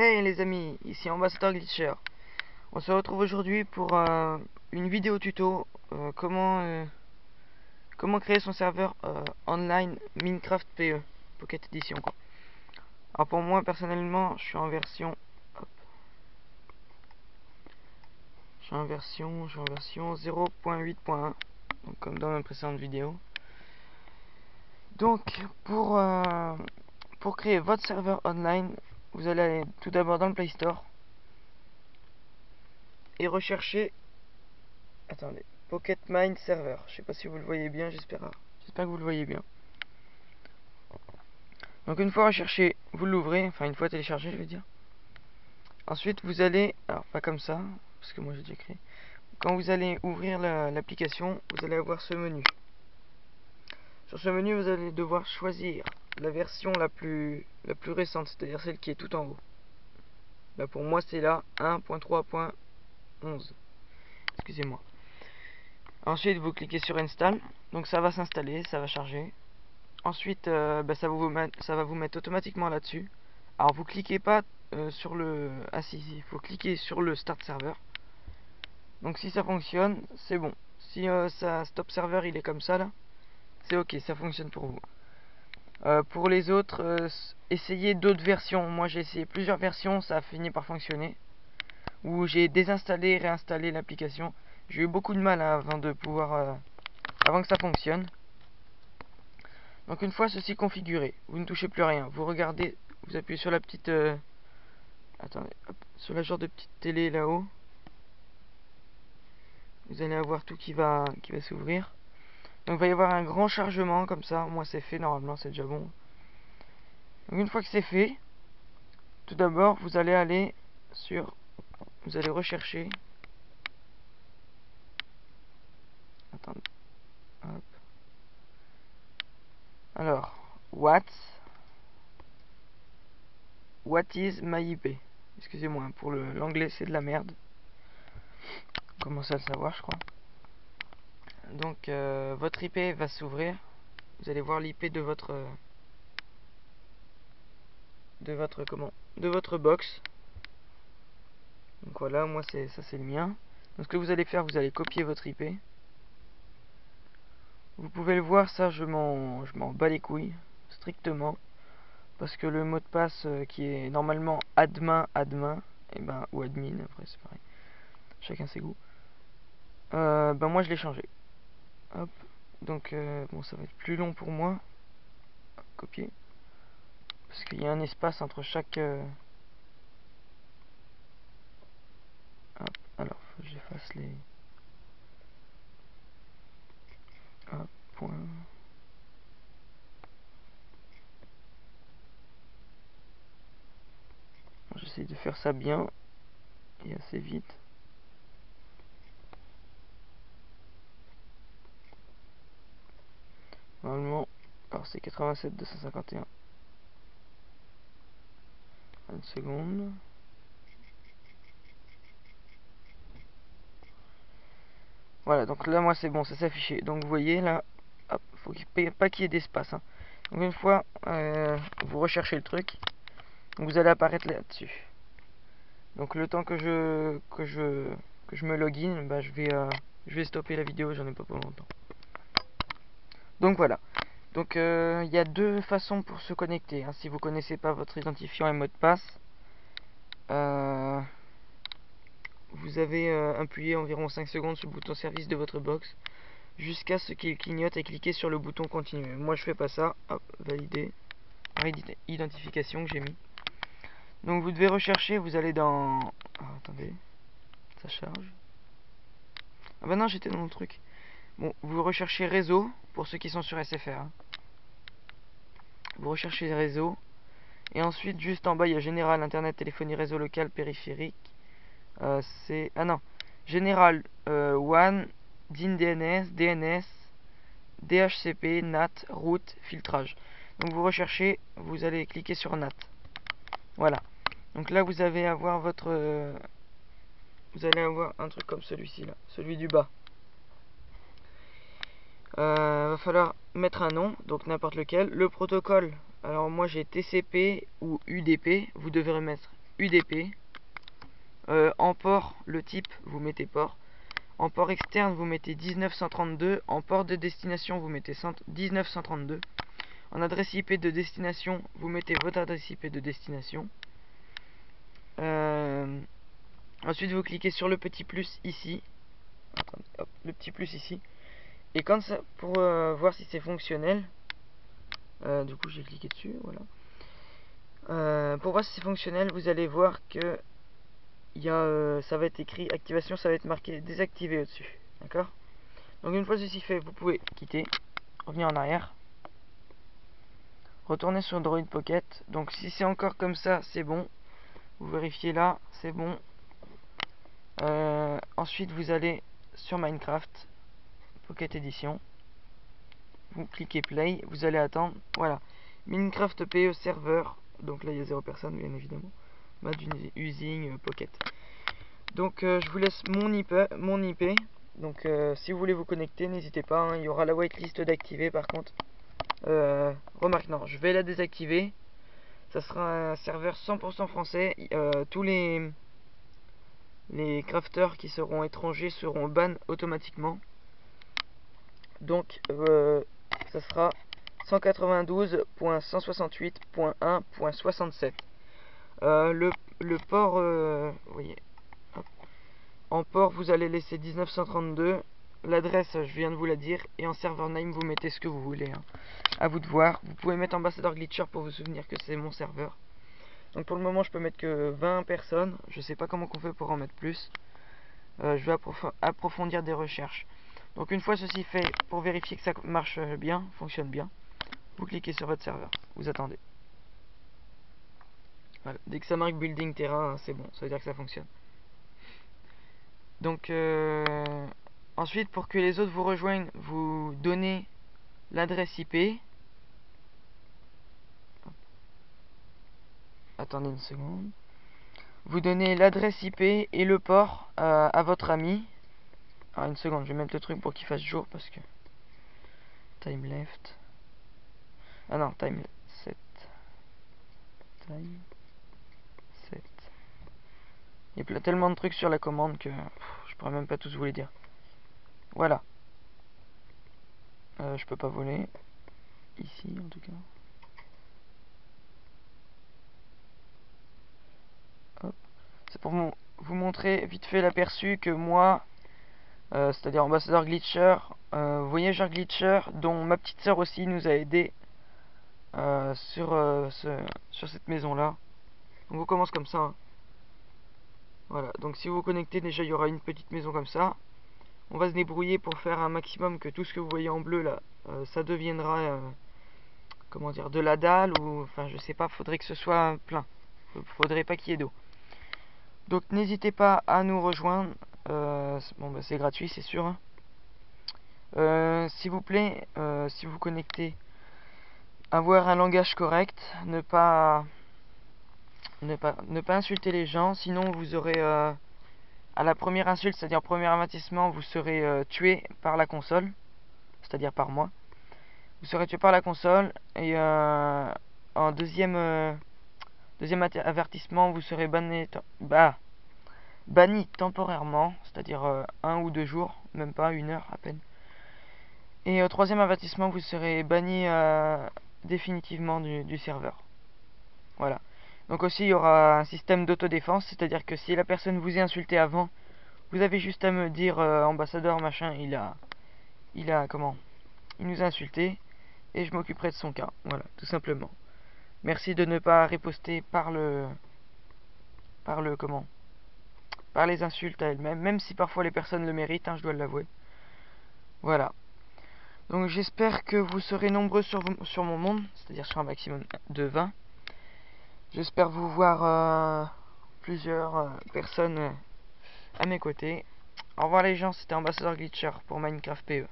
Hey les amis, ici Ambassadeur Glitcher. On se retrouve aujourd'hui pour une vidéo tuto comment créer son serveur online Minecraft PE Pocket Edition quoi. Alors pour moi personnellement, je suis en version 0.8.1, donc comme dans ma précédente vidéo. Donc pour créer votre serveur online, vous allez aller tout d'abord dans le Play Store et rechercher, attendez, Pocket Mine Server. Je sais pas si vous le voyez bien, j'espère que vous le voyez bien. Donc une fois recherché, vous l'ouvrez, enfin une fois téléchargé je veux dire. Ensuite vous allez, alors pas comme ça, parce que moi j'ai déjà créé. Quand vous allez ouvrir l'application, vous allez avoir ce menu. Sur ce menu vous allez devoir choisir la version la plus récente, c'est-à-dire celle qui est tout en haut. Là pour moi c'est la 1.3.11. Excusez-moi. Ensuite vous cliquez sur Install, donc ça va s'installer, ça va charger. Ensuite ça va vous mettre automatiquement là-dessus. Alors vous cliquez pas sur le... Ah si, il faut cliquer sur le Start Server. Donc si ça fonctionne, c'est bon. Si ça Stop Server il est comme ça là, c'est ok, ça fonctionne pour vous. Pour les autres, essayez d'autres versions. Moi j'ai essayé plusieurs versions, ça a fini par fonctionner. Où j'ai désinstallé et réinstallé l'application. J'ai eu beaucoup de mal avant de pouvoir... avant que ça fonctionne. Donc une fois ceci configuré, vous ne touchez plus à rien. Vous regardez, vous appuyez sur la petite... attendez, hop, sur la genre de petite télé là-haut. Vous allez avoir tout qui va s'ouvrir. Donc il va y avoir un grand chargement comme ça. Moi c'est fait, normalement c'est déjà bon. Donc une fois que c'est fait, tout d'abord vous allez aller sur... Vous allez rechercher... Attendez. Hop. Alors, what is my IP? Excusez-moi, pour l'anglais c'est de la merde. Vous commencez à le savoir je crois. Donc votre IP va s'ouvrir. Vous allez voir l'IP de votre box. Donc voilà, moi c'est le mien. Donc ce que vous allez faire, vous allez copier votre IP. Vous pouvez le voir, ça je m'en bats les couilles strictement, parce que le mot de passe qui est normalement admin, et ben ou admin, après c'est pareil. Chacun ses goûts. Ben moi je l'ai changé. Hop. Donc bon, ça va être plus long pour moi. Copier. Parce qu'il y a un espace entre chaque... Hop. Alors, faut que j'efface les... Hop, point. J'essaie de faire ça bien et assez vite. Normalement, alors c'est 87 251. Une seconde. Voilà, donc là moi c'est bon, ça s'est affiché. Donc vous voyez là, hop, faut pas qu'il y ait d'espace. Hein. Donc une fois vous recherchez le truc, vous allez apparaître là-dessus. Donc le temps que je me login, bah je vais stopper la vidéo, j'en ai pas pour longtemps. Donc voilà. Donc il y a deux façons pour se connecter. Hein. Si vous connaissez pas votre identifiant et mot de passe, vous avez appuyé environ 5 secondes sur le bouton service de votre box jusqu'à ce qu'il clignote et cliquez sur le bouton continuer. Moi je fais pas ça. Hop, valider. Identification que j'ai mis. Donc vous devez rechercher, vous allez dans... Ah, attendez, ça charge. Ah bah non, j'étais dans le truc. Bon, vous recherchez réseau pour ceux qui sont sur SFR. Hein. Vous recherchez réseau. Et ensuite, juste en bas, il y a général, internet, téléphonie, réseau local, périphérique. C'est... Ah non. Général, WAN, DIN DNS, DNS, DHCP, NAT, route, filtrage. Donc vous recherchez, vous allez cliquer sur NAT. Voilà. Donc là, vous allez avoir votre... vous allez avoir un truc comme celui-ci là, celui du bas. Va falloir mettre un nom, donc n'importe lequel. Le protocole, alors moi j'ai TCP ou UDP, vous devrez mettre UDP. En port, le type, vous mettez port. En port externe, vous mettez 19132. En port de destination, vous mettez 19132. En adresse IP de destination, vous mettez votre adresse IP de destination. Ensuite, vous cliquez sur le petit plus ici. Attendez, hop, le petit plus ici. Et quand ça, pour voir si c'est fonctionnel, du coup j'ai cliqué dessus, voilà. Pour voir si c'est fonctionnel, vous allez voir que ça va être écrit activation, ça va être marqué désactivé au-dessus, d'accord. Donc une fois ceci fait, vous pouvez quitter, revenir en arrière, retourner sur Droid Pocket. Donc si c'est encore comme ça, c'est bon. Vous vérifiez là, c'est bon. Ensuite vous allez sur Minecraft Pocket Edition, vous cliquez play, vous allez attendre, voilà, Minecraft PE serveur, donc là il y a 0 personne bien évidemment, mode using Pocket. Donc je vous laisse mon IP. Donc si vous voulez vous connecter, n'hésitez pas, hein, il y aura la whitelist d'activer par contre. Remarque, non, je vais la désactiver. Ça sera un serveur 100% français. Tous les crafters qui seront étrangers seront ban automatiquement. Donc ça sera 192.168.1.67. Le port, vous voyez, hop. En port vous allez laisser 1932. L'adresse je viens de vous la dire. Et en server name vous mettez ce que vous voulez, hein. À vous de voir. Vous pouvez mettre ambassadeur glitcher pour vous souvenir que c'est mon serveur. Donc pour le moment je peux mettre que 20 personnes. Je sais pas comment on fait pour en mettre plus. Je vais approfondir des recherches. Donc une fois ceci fait, pour vérifier que ça marche bien, fonctionne bien, vous cliquez sur votre serveur, vous attendez. Voilà. Dès que ça marque building terrain, c'est bon, ça veut dire que ça fonctionne. Donc ensuite, pour que les autres vous rejoignent, vous donnez l'adresse IP. Attendez une seconde. Vous donnez l'adresse IP et le port à votre ami. Alors une seconde, je vais mettre le truc pour qu'il fasse jour parce que time left. Ah non, time set. Time set. Il y a tellement de trucs sur la commande que je pourrais même pas tous vous les dire. Voilà. Je peux pas voler. Ici en tout cas. Hop. C'est pour vous montrer vite fait l'aperçu que moi, c'est-à-dire ambassadeur glitcher, voyageur glitcher, dont ma petite sœur aussi nous a aidé sur cette maison là. Donc on commence comme ça, hein. Voilà, donc si vous vous connectez, déjà il y aura une petite maison comme ça. On va se débrouiller pour faire un maximum que tout ce que vous voyez en bleu là, ça deviendra comment dire, de la dalle, ou enfin je sais pas, faudrait que ce soit plein, faudrait pas qu'il y ait d'eau. Donc n'hésitez pas à nous rejoindre. Bon bah c'est gratuit, c'est sûr, hein. S'il vous plaît, si vous connectez, avoir un langage correct, ne pas insulter les gens, sinon vous aurez à la première insulte, c'est-à-dire premier avertissement, vous serez tué par la console, c'est-à-dire par moi. Vous serez tué par la console, et en deuxième avertissement, vous serez banni temporairement, c'est-à-dire 1 ou 2 jours, même pas 1 heure à peine. Et au troisième avertissement, vous serez banni définitivement du serveur. Voilà. Donc aussi, il y aura un système d'autodéfense, c'est-à-dire que si la personne vous est insultée avant, vous avez juste à me dire ambassadeur machin, il nous a insulté, et je m'occuperai de son cas. Voilà, tout simplement. Merci de ne pas riposter par les insultes à elles-mêmes, même si parfois les personnes le méritent, hein, je dois l'avouer. Voilà. Donc j'espère que vous serez nombreux sur mon monde, c'est-à-dire sur un maximum de 20. J'espère vous voir plusieurs personnes à mes côtés. Au revoir les gens, c'était Ambassadeur Glitcher pour Minecraft PE.